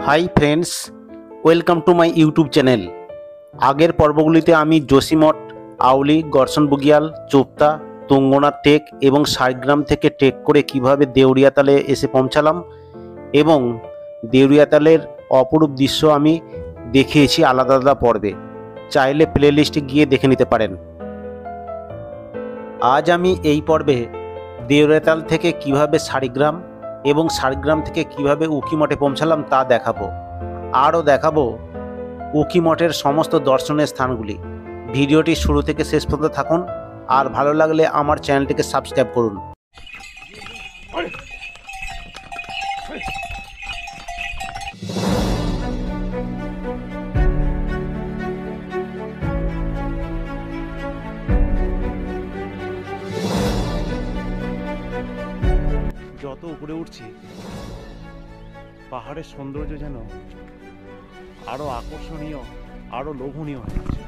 Hi friends, welcome to my YouTube channel. আগের পর্বগুলিতে আমি যোশীমঠ, আউলি, গর্ষণ bugyal, Chopta, Tungnath take এবং শাড়গ্রাম থেকে টেক করে কিভাবে দেউরিয়াতালে এসে পৌঁছালাম এবং দেউরিয়াতালের অপরূপ দৃশ্য আমি দেখিয়েছি আলাদা আলাদা পর্বে। চাইলে প্লেলিস্টে গিয়ে দেখে নিতে পারেন। আজ আমি এই পর্বে দেউরিয়াতাল থেকে কিভাবে শাড়গ্রাম এবং শাড়গ্রাম থেকে কিভাবে উখিমঠে পৌঁছালাম তা দেখাবো। আরও দেখাবো উখিমঠের সমস্ত দর্শনীয় স্থানগুলি। ভিডিওটি শুরু থেকে শেষ পর্যন্ত থাকুন, আর ভালো লাগলে আমার চ্যানেলটিকে সাবস্ক্রাইব করুন। যত উপরে উঠছি পাহাড়ের সৌন্দর্য যেন আরো আকর্ষণীয়, আরো লোভনীয় হয়ে যাচ্ছে।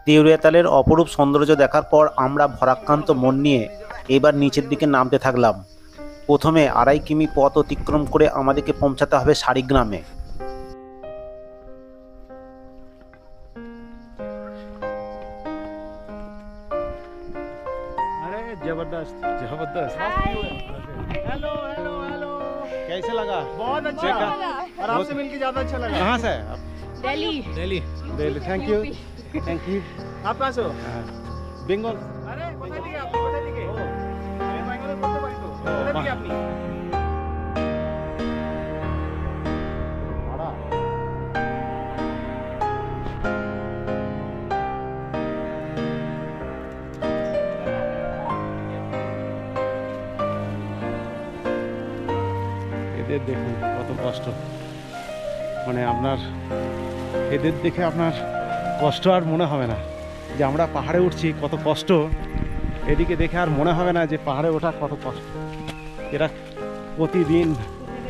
দেউরিয়াতালের অপরূপ সৌন্দর্য দেখার পর আমরা ভরাক্রান্ত মন নিয়ে এবার নিচের দিকে নামতে থাকলাম। প্রথমে 2.5 কিমি পথ অতিক্রম করে আমাদেরকে পৌঁছাতে হবে শাড়গ্রামে। जबरदस्त जबरदस्त। हेलो हेलो हेलो, कैसे लगा? बहुत अच्छा और आपसे मिलके ज्यादा अच्छा लगा। कहाँ से है आप? Delhi. Delhi Delhi. Thank you. Thank you. आप कहाँ से हो? बेंगल। अरे बता दिए आपने, बता दिए मैं बैंगलोर बोलते पारी तो बता दिए आपने। এদের দেখুন কত কষ্ট, মানে আপনার এদের দেখে আপনার কষ্ট আর মনে হবে না যে আমরা পাহাড়ে উঠছি, কত কষ্ট এদিকে দেখে আর মনে হবে না যে পাহাড়ে ওঠা কত কষ্ট। এরা প্রতিদিন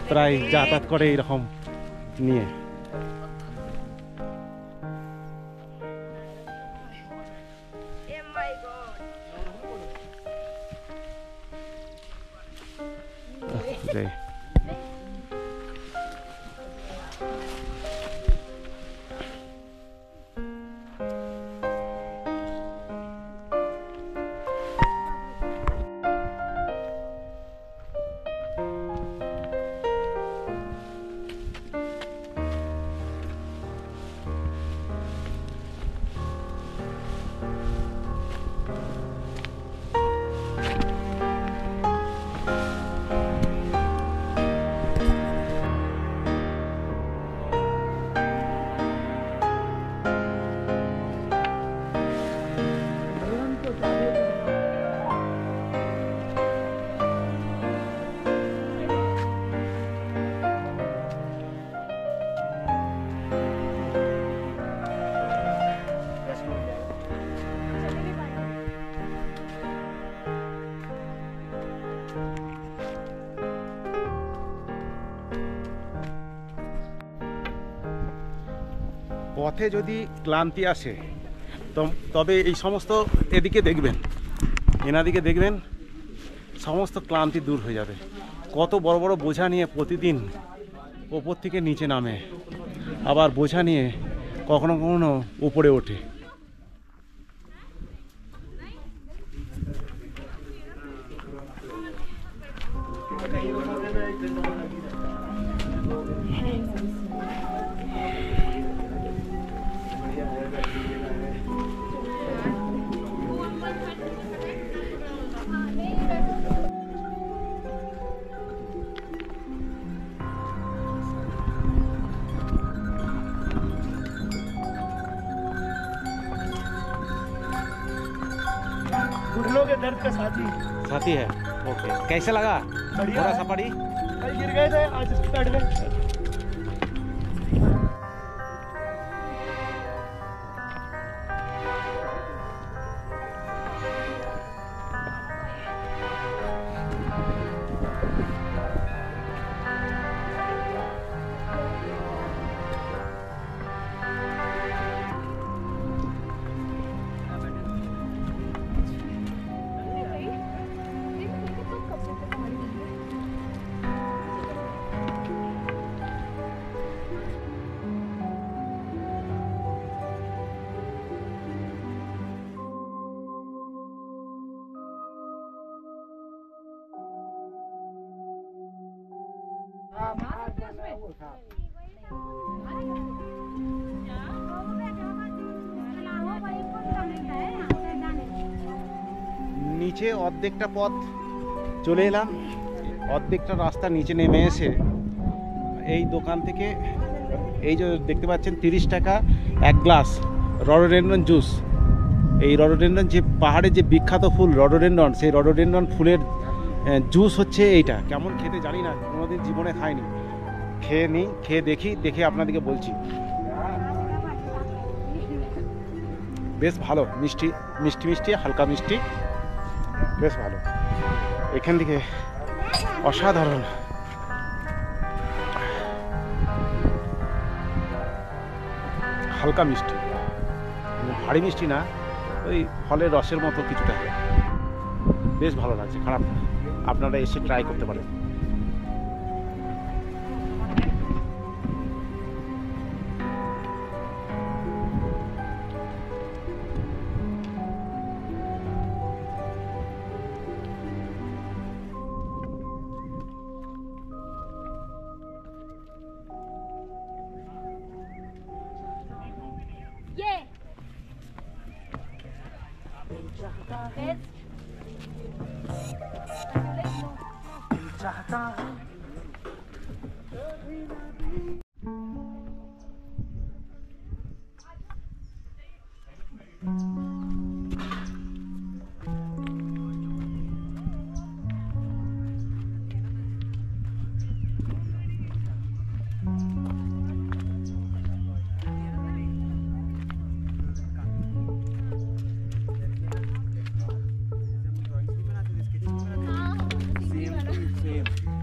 প্রায় যাতায়াত করে এরকম নিয়ে। যাই। পথে যদি ক্লান্তি আসে তবে এই সমস্ত এদিকে দেখবেন, এনাদিকে দেখবেন, সমস্ত ক্লান্তি দূর হয়ে যাবে। কত বড় বড় বোঝা নিয়ে প্রতিদিন ওপর থেকে নিচে নামে, আবার বোঝা নিয়ে কখনো কখনো উপরে ওঠে। घुटनों के दर्द का साथी है। ओके, कैसे लगा बढ़िया पूरा है। सफारी? कल गिर गए थे, आज बैठ गए। নিচে অর্ধেকটা পথ চলে এলাম, অর্ধেকটা রাস্তা নিচে নেমে এসে এই দোকান থেকে এই যে দেখতে পাচ্ছেন 30 টাকা এক গ্লাস রডোডেনড্রন জুস। এই রডোডেনড্রন যে পাহাড়ে যে বিখ্যাত ফুল রডোডেনড্রন, সেই রডোডেনড্রন ফুলের জুস হচ্ছে এইটা। কেমন খেতে জানি না, কোনোদিন জীবনে খাইনি, খেয়ে নিই, খেয়ে দেখি, দেখে আপনাদেরকে বলছি। বেশ ভালো, মিষ্টি মিষ্টি মিষ্টি হালকা মিষ্টি, বেশ ভালো। এখান থেকে অসাধারণ হালকা মিষ্টি, ভারী মিষ্টি না, ওই ফলের রসের মতো কিছুটা, বেশ ভালো লাগছে, খারাপ না। আপনারা এসে ট্রাই করতে পারেন।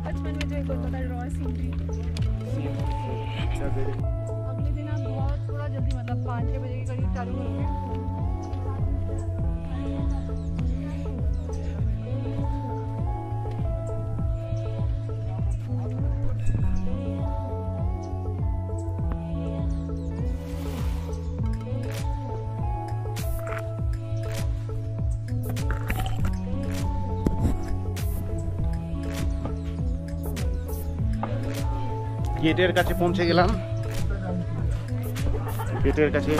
बचपन में जो एक होता था रॉ सीनरी, अगले दिन आप बहुत थोड़ा जल्दी मतलब 5-6 बजे के करीब चालू करोगे। গেটের কাছে পৌঁছে গেলাম। গেটের কাছে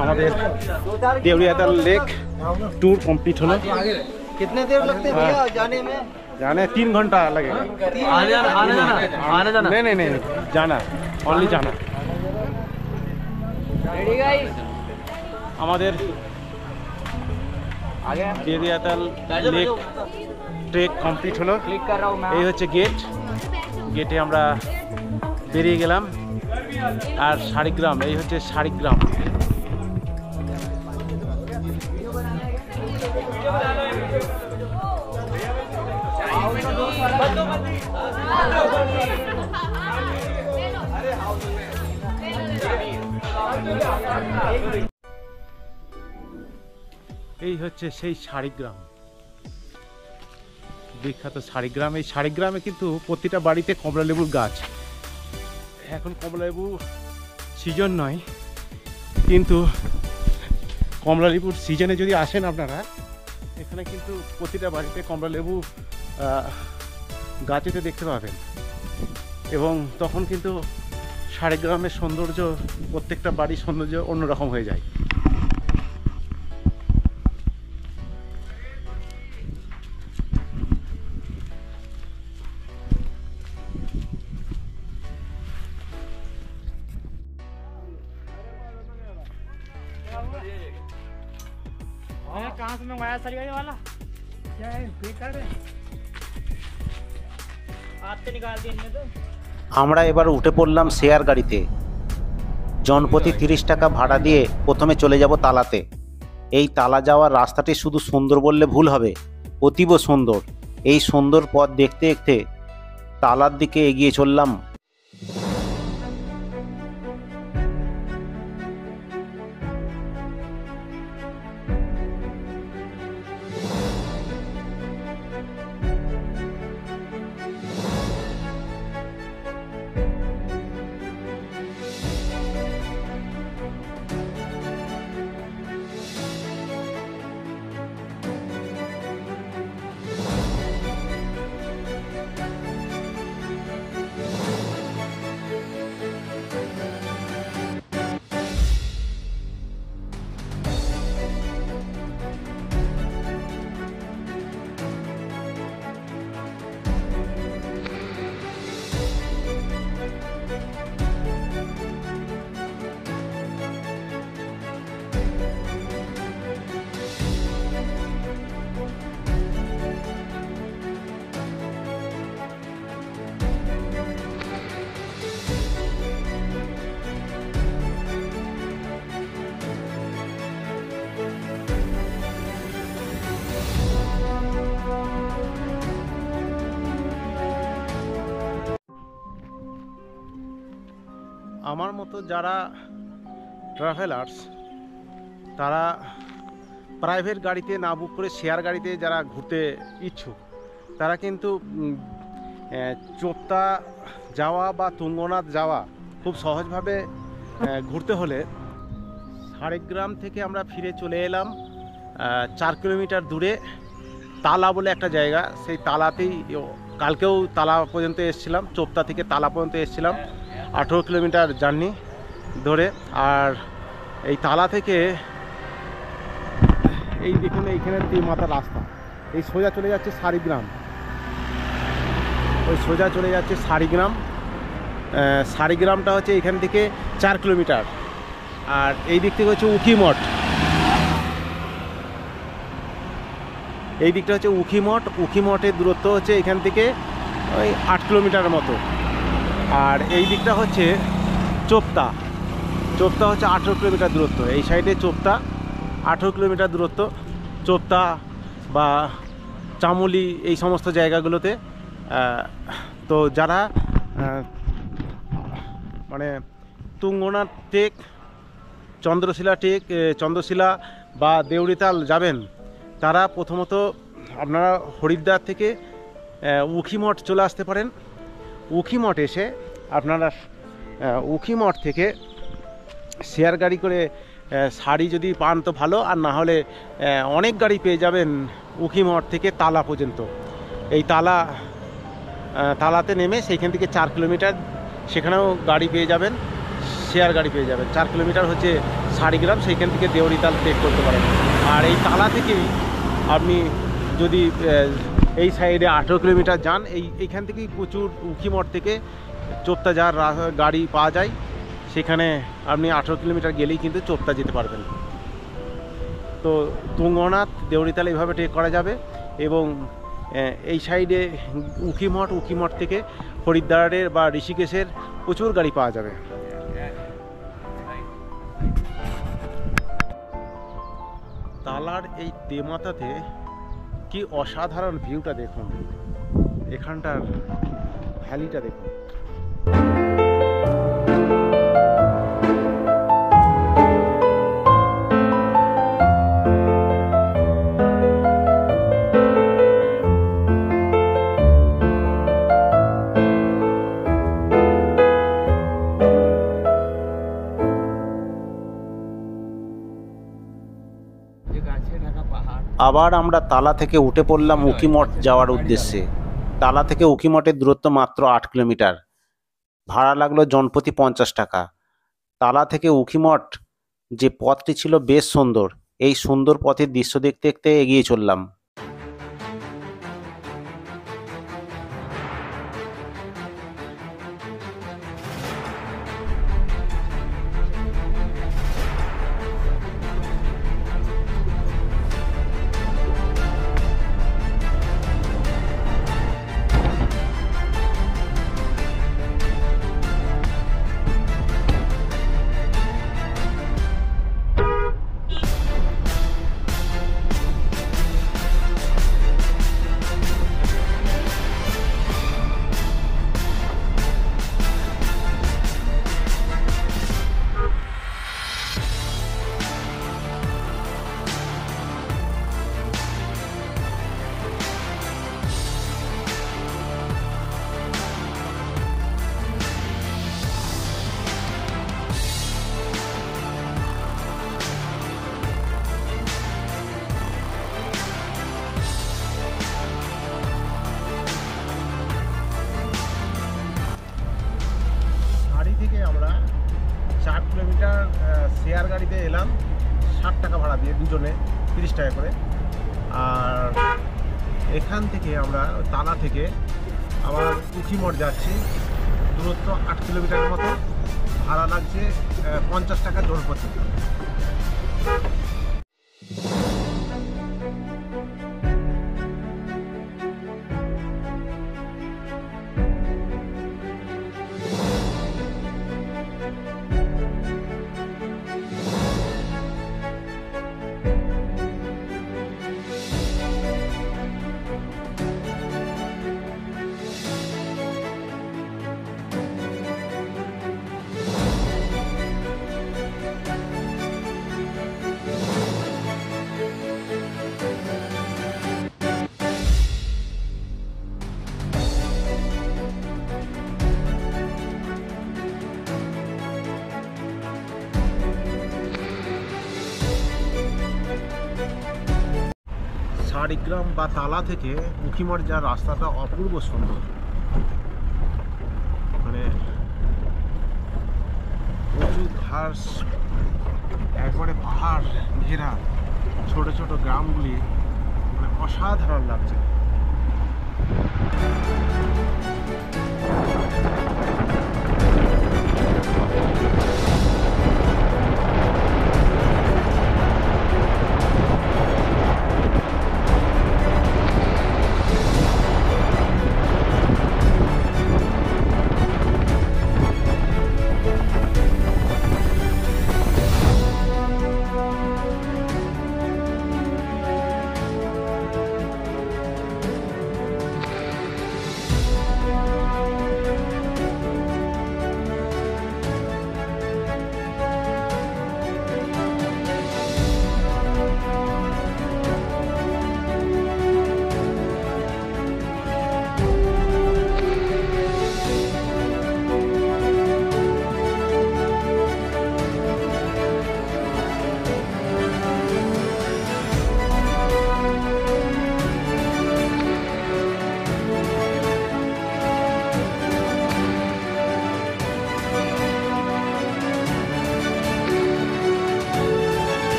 আমাদের देवरियातल लेक टूर कंप्लीट हलो। कितने देर लगते हैं भैया जाने में? जाने 3 घंटा लगेगा। आने जाना नहीं नहीं नहीं, जाना ओनली जाना। रेडी गाइस, আমাদের देवरियातल लेक ট্রেক কমপ্লিট হলো। क्लिक कर रहा हूँ मैं। এই হচ্ছে গেট, গেটে আমরা বেরিয়ে গেলাম। আর শাড়িগ্রাম, এই হচ্ছে শাড়িগ্রাম। এই হচ্ছে সেই শাড়িগ্রাম, বিখ্যাত শাড়িগ্রাম। এই শাড়িগ্রামে কিন্তু প্রতিটা বাড়িতে কমলালেবুর গাছ। এখন কমলালেবু সিজন নয়, কিন্তু কমলালেবুর সিজনে যদি আসেন আপনারা, এখানে কিন্তু প্রতিটা বাড়িতে কমলালেবু গাছেতে দেখতে পাবেন। এবং তখন কিন্তু শাড়িগ্রামের সৌন্দর্য, প্রত্যেকটা বাড়ির সৌন্দর্য অন্যরকম হয়ে যায়। कहाँ से मंगवाया सर गाड़ी वाला? क्या है पे कर रहे? हाथ से निकाल दिए इनने तो। আমরা এবার উঠে পড়লাম শেয়ার গাড়িতে। জনপ্রতি 30 টাকা ভাড়া দিয়ে প্রথমে চলে যাব তালাতে। এই তালা যাওয়ার রাস্তাটি শুধু সুন্দর বললে ভুল হবে, অতীব সুন্দর। এই সুন্দর পথ দেখতে দেখতে তালার দিকে এগিয়ে চললাম। আমার মতো যারা ট্রাভেলার্স তারা প্রাইভেট গাড়িতে না বুক করে শেয়ার গাড়িতে যারা ঘুরতে ইচ্ছুক তারা কিন্তু চোপতা যাওয়া বা তুঙ্গনাথ যাওয়া খুব সহজভাবে ঘুরতে হলে সারেগ্রাম থেকে আমরা ফিরে চলে এলাম 4 কিলোমিটার দূরে তালা বলে একটা জায়গা। সেই তালাতেই কালকেও তালা পর্যন্ত এসেছিলাম, চোপতা থেকে তালা পর্যন্ত এসেছিলাম 18 কিলোমিটার জার্নি ধরে। আর এই তালা থেকে এই দেখুন এইখানে মাথার রাস্তা, এই সোজা চলে যাচ্ছে সারিগ্রাম, ওই সোজা চলে যাচ্ছে সারিগ্রাম। সারিগ্রামটা হচ্ছে এখান থেকে 4 কিলোমিটার। আর এই দিক থেকে হচ্ছে উখিমঠ, এই দিকটা হচ্ছে উখিমঠ। উখিমঠের দূরত্ব হচ্ছে এখান থেকে ওই 8 কিলোমিটারের মতো। আর এই দিকটা হচ্ছে চোপতা, চোপতা হচ্ছে 18 কিলোমিটার দূরত্ব। এই সাইডে চোপতা 18 কিলোমিটার দূরত্ব। চোপতা বা চামুলি এই সমস্ত জায়গাগুলোতে তো যারা মানে তুঙ্গনাথ টেক, চন্দ্রশিলা টেক, চন্দ্রশিলা বা দেউড়িতাল যাবেন তারা প্রথমত আপনারা হরিদ্বার থেকে উখিমঠ চলে আসতে পারেন। উখিমঠ এসে আপনারা উখিমঠ থেকে শেয়ার গাড়ি করে শাড়ি যদি পান তো ভালো, আর না হলে অনেক গাড়ি পেয়ে যাবেন উখিমঠ থেকে তালা পর্যন্ত। এই তালাতে নেমে সেইখান থেকে 4 কিলোমিটার সেখানেও গাড়ি পেয়ে যাবেন, শেয়ার গাড়ি পেয়ে যাবেন। 4 কিলোমিটার হচ্ছে সারিগ্রাম, সেইখান থেকে দেউড়িতাল ট্রেক করতে পারেন। আর এই তালা থেকেই আপনি যদি এই সাইডে 18 কিলোমিটার যান, এইখান থেকেই প্রচুর উখিমঠ থেকে চোপতা যাওয়ার গাড়ি পাওয়া যায়। সেখানে আপনি 18 কিলোমিটার গেলেই কিন্তু চোপতা যেতে পারবেন। তো তুঙ্গনাথ দেউড়িতাল এইভাবে ট্রেক করা যাবে। এবং এই সাইডে উখিমঠ থেকে হরিদ্বারের বা ঋষিকেশের প্রচুর গাড়ি পাওয়া যাবে। তালার এই তেমাতাতে কি অসাধারণ ভিউটা দেখুন, এখানটার ভ্যালিটা দেখুন। আবার আমরা তালা থেকে উঠে পড়লাম উখিমঠ যাওয়ার উদ্দেশ্যে। তালা থেকে উখিমঠের দূরত্ব মাত্র 8 কিলোমিটার। ভাড়া লাগলো জনপ্রতি 50 টাকা। তালা থেকে উখিমঠ যে পথটি ছিল বেশ সুন্দর। এই সুন্দর পথের দৃশ্য দেখতে দেখতে এগিয়ে চললাম। থেকে আমরা 4 কিলোমিটার শেয়ার গাড়িতে এলাম 60 টাকা ভাড়া দিয়ে, দুজনে 30 টাকা করে। আর এখান থেকে আমরা তালা থেকে আবার উখিমঠ যাচ্ছি, দূরত্ব 8 কিলোমিটারের মতো। ভাড়া লাগছে 50 টাকা জনপ্রতি। শাড়িগ্রাম বা তালা থেকে উখিমঠ যাওয়ার রাস্তাটা অপূর্ব সুন্দর। মানে প্রচুর ঘাস, একবারে পাহাড় ঘেরা ছোট ছোট গ্রামগুলি, মানে অসাধারণ লাগছে।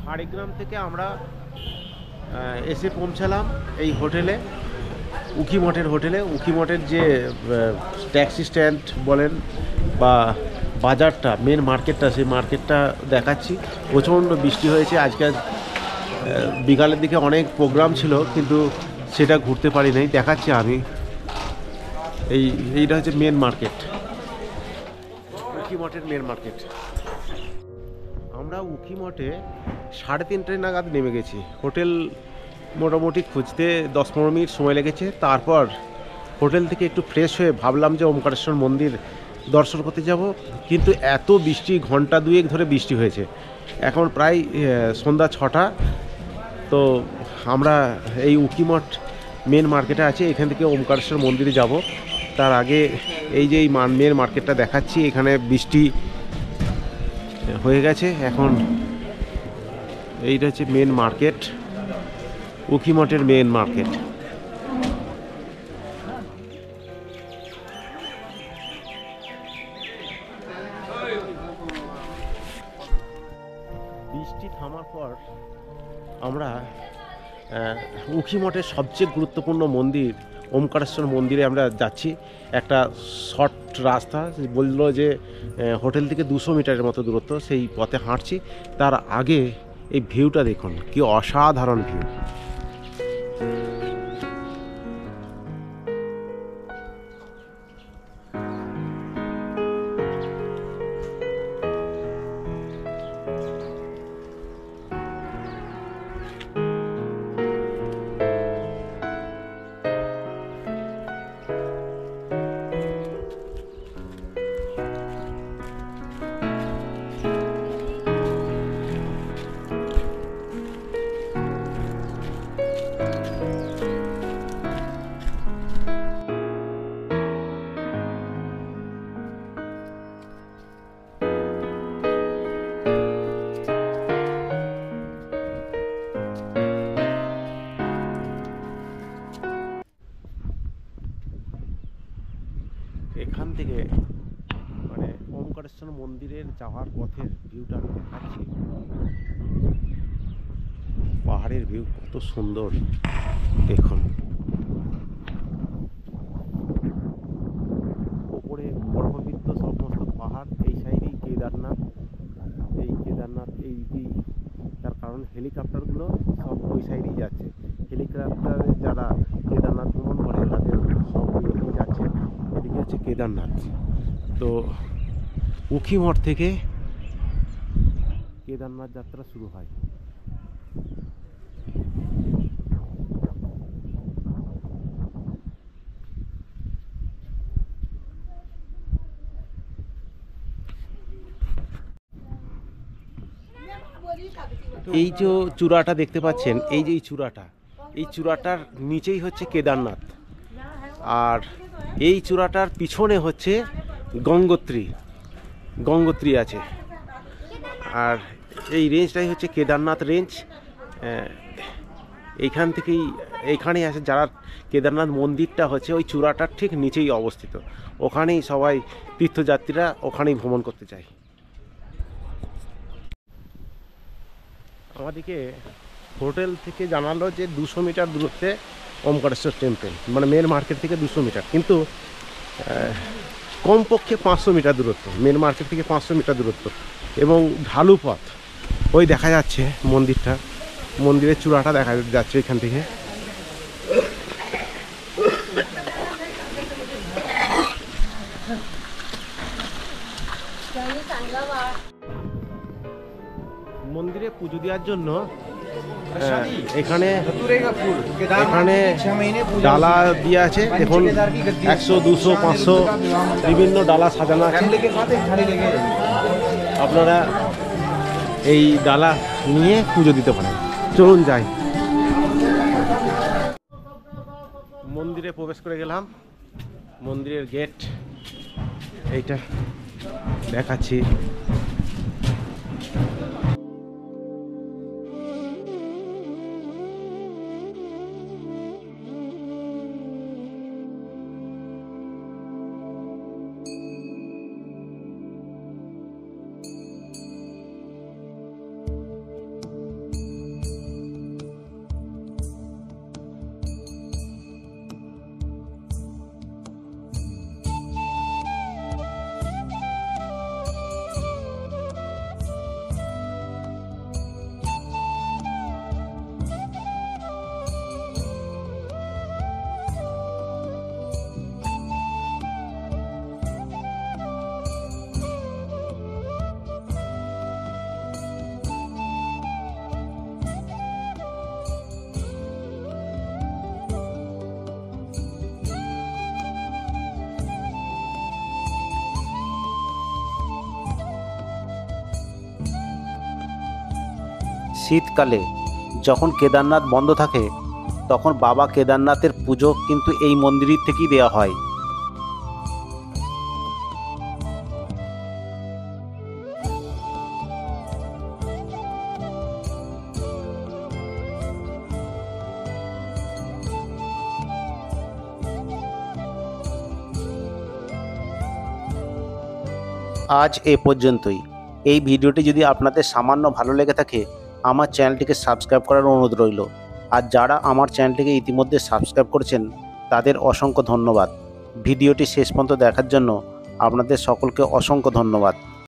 শাড়িগ্রাম থেকে আমরা এসে পৌঁছালাম এই হোটেলে, উখিমঠের হোটেলে। উখিমঠের যে ট্যাক্সি স্ট্যান্ড বলেন বা বাজারটা, মেন মার্কেটটা, সেই মার্কেটটা দেখাচ্ছি। প্রচণ্ড বৃষ্টি হয়েছে আজকে, বিকালের দিকে অনেক প্রোগ্রাম ছিল, কিন্তু সেটা ঘুরতে পারি নাই। দেখাচ্ছি আমি, এইটা হচ্ছে মেন মার্কেট, উখিমঠের মেন মার্কেট। আমরা উখিমঠে 3:30 নাগাদ নেমে গেছি। হোটেল মোটামুটি খুঁজতে 10-15 মিনিট সময় লেগেছে। তারপর হোটেল থেকে একটু ফ্রেশ হয়ে ভাবলাম যে ওমকারেশ্বর মন্দির দর্শন করতে যাব, কিন্তু এত বৃষ্টি, ঘন্টা 2 ধরে বৃষ্টি হয়েছে। এখন প্রায় সন্ধ্যা 6টা। তো আমরা এই উখিমঠ মেন মার্কেটে আছি, এখান থেকে ওমকারেশ্বর মন্দিরে যাব। তার আগে এই যে এই মেন মার্কেটটা দেখাচ্ছি, এখানে বৃষ্টি হয়ে গেছে। এখন এইটা হচ্ছে মেন মার্কেট, উখিমঠের মেন মার্কেট। বৃষ্টি থামার পর আমরা উখিমঠের সবচেয়ে গুরুত্বপূর্ণ মন্দির ওমকারেশ্বর মন্দিরে আমরা যাচ্ছি। একটা শর্ট রাস্তা, বললো যে হোটেল থেকে 200 মিটারের মতো দূরত্ব, সেই পথে হাঁটছি। তার আগে এই ভিউটা দেখুন, কি অসাধারণ ভিউ। এখান থেকে মানে ওমকারেশ্বর মন্দিরের যাওয়ার পথের ভিউটা আমি দেখাচ্ছি। পাহাড়ের ভিউ কত সুন্দর দেখুন। ওপরে বরফাবৃত সমস্ত পাহাড়, এই সাইডেই কেদারনাথ। এই কেদারনাথ এই তার কারণ হেলিকপ্টারগুলো সব ওই সাইডেই যাচ্ছে। হেলিকপ্টারে যারা কেদারনাথ ভ্রমণ করে তাদের সব ওইরকম যাচ্ছে। এদিকে হচ্ছে কেদারনাথ। তো উখিমঠ থেকে কেদারনাথ যাত্রা শুরু হয়। এই যে চূড়াটা দেখতে পাচ্ছেন, এই যে এই চূড়াটার নিচেই হচ্ছে কেদারনাথ, আর এই চূড়াটার পিছনে হচ্ছে গঙ্গোত্রী আছে। আর এই রেঞ্জটাই হচ্ছে কেদারনাথ রেঞ্জ। এইখানেই আছে যারা কেদারনাথ মন্দিরটা হচ্ছে ওই চূড়াটার ঠিক নিচেই অবস্থিত। ওখানেই সবাই তীর্থযাত্রীরা ওখানেই ভ্রমণ করতে চায়। আমাদেরকে হোটেল থেকে জানালো যে 200 মিটার দূরত্বে ওমকারেশ্বর টেম্পল, মানে মেন মার্কেট থেকে 200 মিটার, কিন্তু কমপক্ষে 500 মিটার দূরত্ব, মেন মার্কেট থেকে 500 মিটার দূরত্ব, এবং ঢালু পথ। ওই দেখা যাচ্ছে মন্দিরটা, মন্দিরের চূড়াটা দেখা যাচ্ছে এখান থেকে। মন্দিরে পুজো দেওয়ার জন্য এখানে ডালা দিয়ে আছে। দেখুন 100, 200, 500 বিভিন্ন ডালা সাজানো আছে। আপনারা এই ডালা নিয়ে পুজো দিতে পারেন। চলুন যাই। মন্দিরে প্রবেশ করে গেলাম। মন্দিরের গেট এইটা দেখাচ্ছি। শীতকালে যখন কেদারনাথ বন্ধ থাকে তখন বাবা কেদারনাথের পুজো কিন্তু এই মন্দির থেকেই দেওয়া হয়। আজ এ পর্যন্তই। এই ভিডিওটি যদি আপনাদের সামান্য ভালো লেগে থাকে আমার চ্যানেলটিকে সাবস্ক্রাইব করার অনুরোধ রইল। আর যারা আমার চ্যানেলটিকে ইতিমধ্যে সাবস্ক্রাইব করেছেন তাদের অসংখ্য ধন্যবাদ। ভিডিওটি শেষ পর্যন্ত দেখার জন্য আপনাদের সকলকে অসংখ্য ধন্যবাদ।